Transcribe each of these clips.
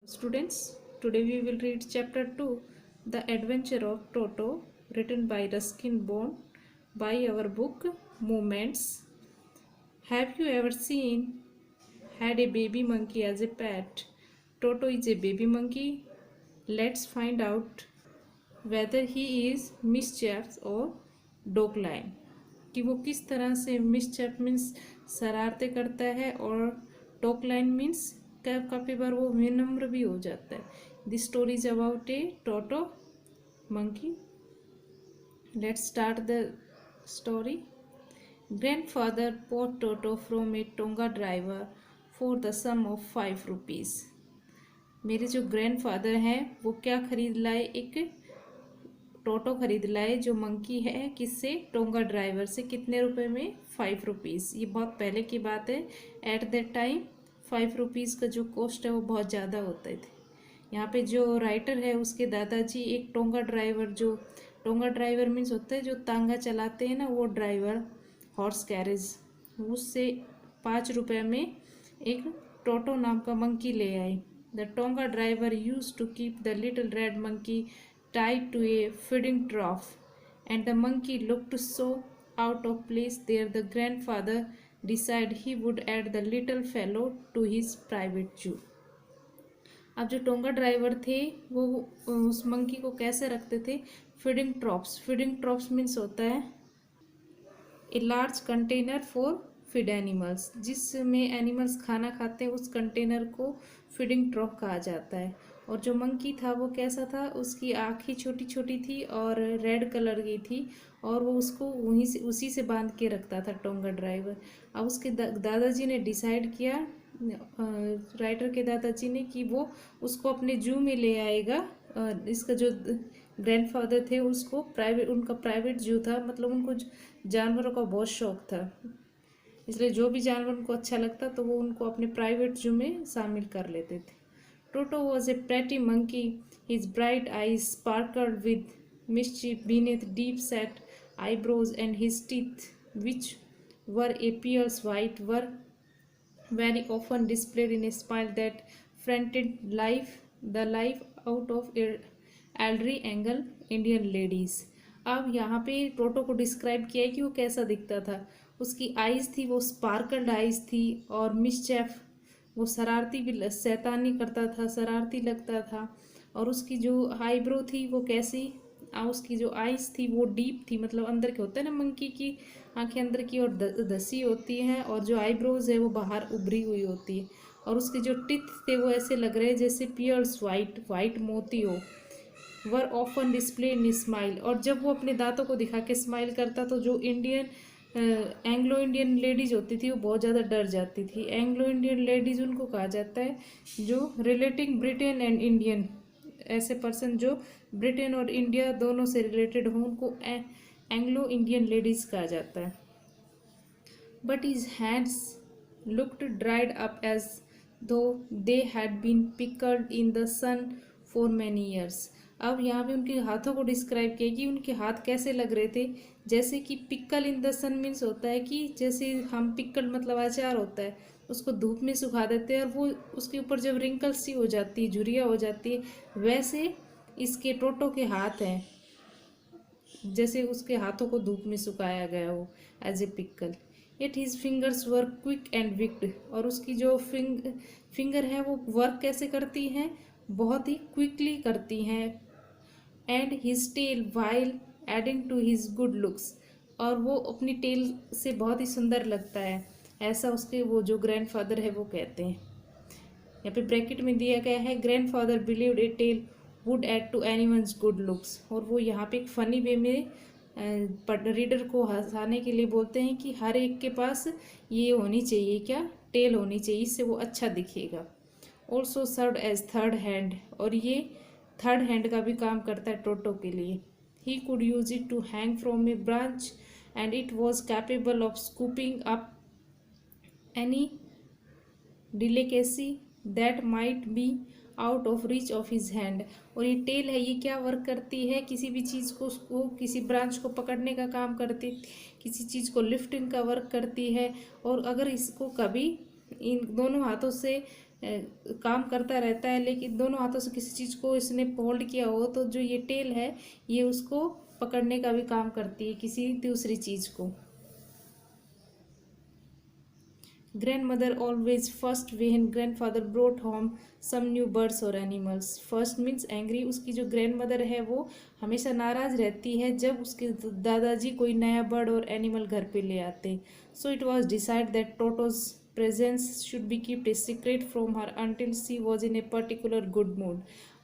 Students, today we will read chapter 2, The Adventure of Toto, written by Ruskin Bond by our book Moments. Have you ever had a baby monkey as a pet? Toto is a baby monkey. Let's find out whether he is mischievous or dog lion. कि वो किस तरह से मिसचेफ means शरारतें करता है और talk line means काफ़ी बार वो विनम्र भी हो जाता है। This story is about A toto monkey. Let's start the story. Grandfather bought Toto from a Tonga driver for the sum of 5 rupees। मेरे जो ग्रैंडफादर हैं वो क्या खरीद लाए, एक टोटो खरीद लाए जो मंकी है, किससे, टोंगा ड्राइवर से। कितने रुपए में, 5 रुपीज़। ये बहुत पहले की बात है। एट दैट टाइम 5 रुपीज़ का जो कॉस्ट है वो बहुत ज़्यादा होते थे। यहाँ पे जो राइटर है उसके दादाजी एक टोंगा ड्राइवर, जो टोंगा ड्राइवर मीन्स होता है जो तांगा चलाते हैं ना, वो ड्राइवर, हॉर्स कैरेज, उससे 5 रुपये में एक टोटो नाम का मंकी ले आए। The tonga driver use to keep the little red monkey tied to a feeding trough, and the monkey looked so out of place there the grandfather decided he would add the little fellow to his private zoo। अब जो tonga driver थे वो उस monkey को कैसे रखते थे, feeding trophs. Feeding trophs means होता है a large container for feed animals, जिसमें एनिमल्स खाना खाते हैं उस कंटेनर को फीडिंग ट्रॉप कहा जाता है। और जो मंकी था वो कैसा था, उसकी आँखें छोटी छोटी थी और रेड कलर की थी, और वो उसको उसी से बांध के रखता था टोंगा ड्राइवर। अब उसके दादाजी ने डिसाइड किया, राइटर के दादाजी ने, कि वो उसको अपने जू में ले आएगा। इसका जो ग्रैंडफादर थे उसको उनका प्राइवेट जू था, मतलब उनको जानवरों का बहुत शौक था, इसलिए जो भी जानवर उनको अच्छा लगता तो वो उनको अपने प्राइवेट जू में शामिल कर लेते थे। Toto was a pretty monkey. His bright eyes sparkled with mischief beneath deep-set eyebrows, and his teeth, which were a pale white, were very often displayed in a smile that frightened the life out of elderly Anglo-Indian ladies। अब यहाँ पे टोटो को describe किया है कि वो कैसा दिखता था। उसकी आइज़ थी, वो स्पार्कल्ड आइज़ थी, और मिसचेफ, वो शरारती भी, शैतानी करता था, शरारती लगता था। और उसकी जो आईब्रो थी वो कैसी, उसकी जो आइज़ थी वो डीप थी, मतलब अंदर के होते हैं ना, मंकी की आंखें अंदर की और धसी होती हैं, और जो आईब्रोज है वो बाहर उभरी हुई होती है। और उसके जो टिथ थे वो ऐसे लग रहे जैसे पियर्स वाइट मोती हो। Were often display in smile, और जब वो अपने दांतों को दिखा के स्माइल करता तो जो एंग्लो इंडियन लेडीज़ होती थी वो बहुत ज़्यादा डर जाती थी। एंग्लो इंडियन लेडीज़ उनको कहा जाता है जो रिलेटिंग ब्रिटेन एंड इंडियन, ऐसे पर्सन जो ब्रिटेन और इंडिया दोनों से रिलेटेड हों उनको एंग्लो इंडियन लेडीज़ कहा जाता है। But his hands looked dried up as though they had been pickled in the sun for many years. अब यहाँ पे उनके हाथों को डिस्क्राइब किया कि उनके हाथ कैसे लग रहे थे, जैसे कि pickle in the sun means होता है कि जैसे हम पिकल मतलब अचार होता है, उसको धूप में सुखा देते हैं और वो उसके ऊपर जब रिंकल्स सी हो जाती है, झुर्रियाँ हो जाती है, वैसे इसके टोटो के हाथ हैं, जैसे उसके हाथों को धूप में सुखाया गया हो as a pickle. It his fingers work quick and wicked, और उसकी जो फिंगर है वो वर्क कैसे करती हैं, बहुत ही क्विकली करती हैं। And his tail while adding to his good looks, और वो अपनी टेल से बहुत ही सुंदर लगता है, ऐसा उसके वो जो ग्रैंडफादर है वो कहते हैं। यहाँ पे ब्रैकेट में दिया गया है, grandfather believed a tail would add to anyone's good looks, और वो यहाँ पे एक फ़नी वे में रीडर को हंसाने के लिए बोलते हैं कि हर एक के पास ये होनी चाहिए, क्या, टेल होनी चाहिए, इससे वो अच्छा दिखेगा। Also serve as third hand, और ये थर्ड हैंड का भी काम करता है टोटो के लिए। He could use it to hang from a branch and it was capable of scooping up any delicacy that might be out of reach of his hand. और ये टेल है, ये क्या वर्क करती है, किसी भी चीज़ को, उसको किसी ब्रांच को पकड़ने का काम करती, किसी चीज़ को लिफ्टिंग का वर्क करती है। और अगर इसको कभी इन दोनों हाथों से काम करता रहता है, लेकिन दोनों हाथों से किसी चीज़ को इसने होल्ड किया हो तो जो ये टेल है ये उसको पकड़ने का भी काम करती है, किसी दूसरी चीज़ को। Grandmother always first when grandfather brought home some new birds or animals. First means angry. उसकी जो grandmother है वो हमेशा नाराज रहती है जब उसके दादाजी कोई नया बर्ड और एनिमल घर पे ले आते। So it was decided that Toto's presence should be kept a secret from her until she was in a particular good mood.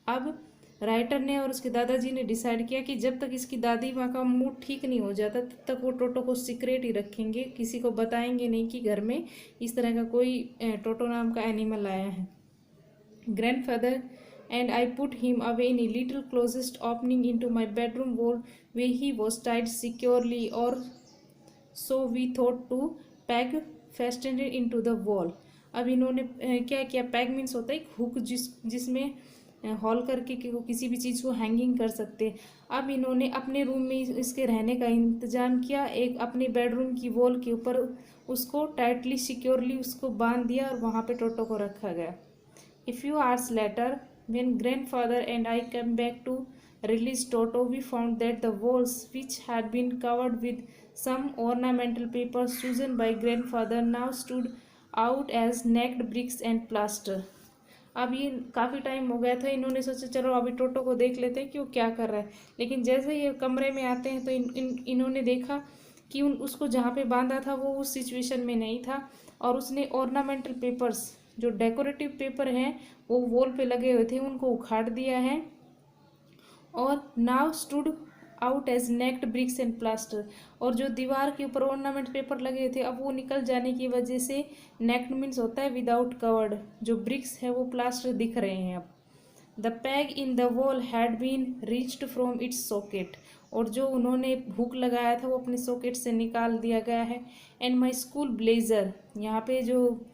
अब राइटर ने और उसके दादाजी ने डिसाइड किया कि जब तक इसकी दादी माँ का मूड ठीक नहीं हो जाता तब तक वो टोटो को सीक्रेट ही रखेंगे, किसी को बताएंगे नहीं कि घर में इस तरह का कोई टोटो नाम का एनिमल आया है। Grandfather and I put him away in a little closest opening into my bedroom wall where he was tied securely, or so we thought, to peg fastened into the wall. अब इन्होंने क्या किया, peg means होता है एक hook जिसमें hall करके कि वो किसी भी चीज़ को हैंगिंग कर सकते। अब इन्होंने अपने रूम में इसके रहने का इंतजाम किया, एक अपने बेडरूम की वॉल के ऊपर उसको टाइटली सिक्योरली उसको बांध दिया और वहाँ पे टोटो को रखा गया। A few hours later, when grandfather and I came back to release Toto, we found that the walls, which had been covered with some ornamental papers chosen by grandfather, now stood out as naked bricks and plaster. अब ये काफ़ी time हो गया था, इन्होंने सोचा चलो अभी टोटो को देख लेते हैं कि वो क्या कर रहा है। लेकिन जैसे ये कमरे में आते हैं तो इन्होंने देखा कि उसको जहाँ पे बांधा था वो उस सिचुएशन में नहीं था, और उसने ऑर्नामेंटल पेपर्स, जो डेकोरेटिव पेपर हैं वो वॉल पे लगे हुए थे, उनको उखाड़ दिया है, और now stood out as naked bricks and plaster. और जो दीवार के ऊपर ऑर्नामेंट पेपर लगे थे अब वो निकल जाने की वजह से नेक्ड मीन्स होता है विदाउट कवर्ड, जो ब्रिक्स है वो प्लास्टर दिख रहे हैं अब। The peg in the wall had been reached from its socket, और जो उन्होंने हुक लगाया था वो अपने सॉकेट से निकाल दिया गया है। एंड माई स्कूल ब्लेजर, यहाँ पे जो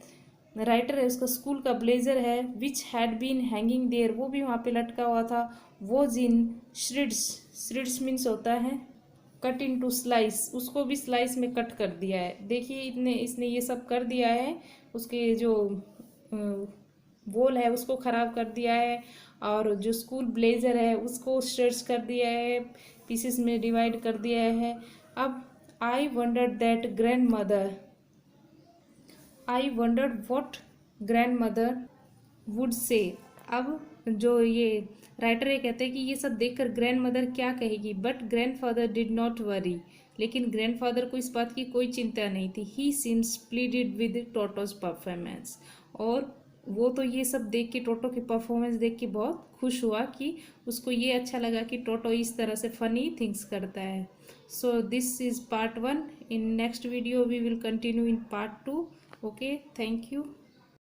राइटर है उसका स्कूल का ब्लेजर है, which had been hanging there, वो भी वहाँ पे लटका हुआ था, वो इन श्रिड्स, श्रिड्स मीन्स होता है कट इन टू स्लाइस, उसको भी स्लाइस में कट कर दिया है। देखिए इसने ये सब कर दिया है, उसके जो वॉल है उसको ख़राब कर दिया है, और जो स्कूल ब्लेजर है उसको श्रेड्स कर दिया है, पीसेस में डिवाइड कर दिया है। अब आई wandered what grand mother would say. अब जो ये राइटर ये कहते हैं कि ये सब देखकर ग्रैंड मदर क्या कहेगी, but grand father did not worry, लेकिन ग्रैंड फादर को इस बात की कोई चिंता नहीं थी। ही सीम्स प्लीडेड विद टोटोज परफॉर्मेंस, और वो तो ये सब देख के, टोटो की परफॉर्मेंस देख के बहुत खुश हुआ कि उसको ये अच्छा लगा कि टोटो इस तरह से फनी थिंग्स करता है। So this is part 1। In next video we will continue in part 2. Okay, thank you.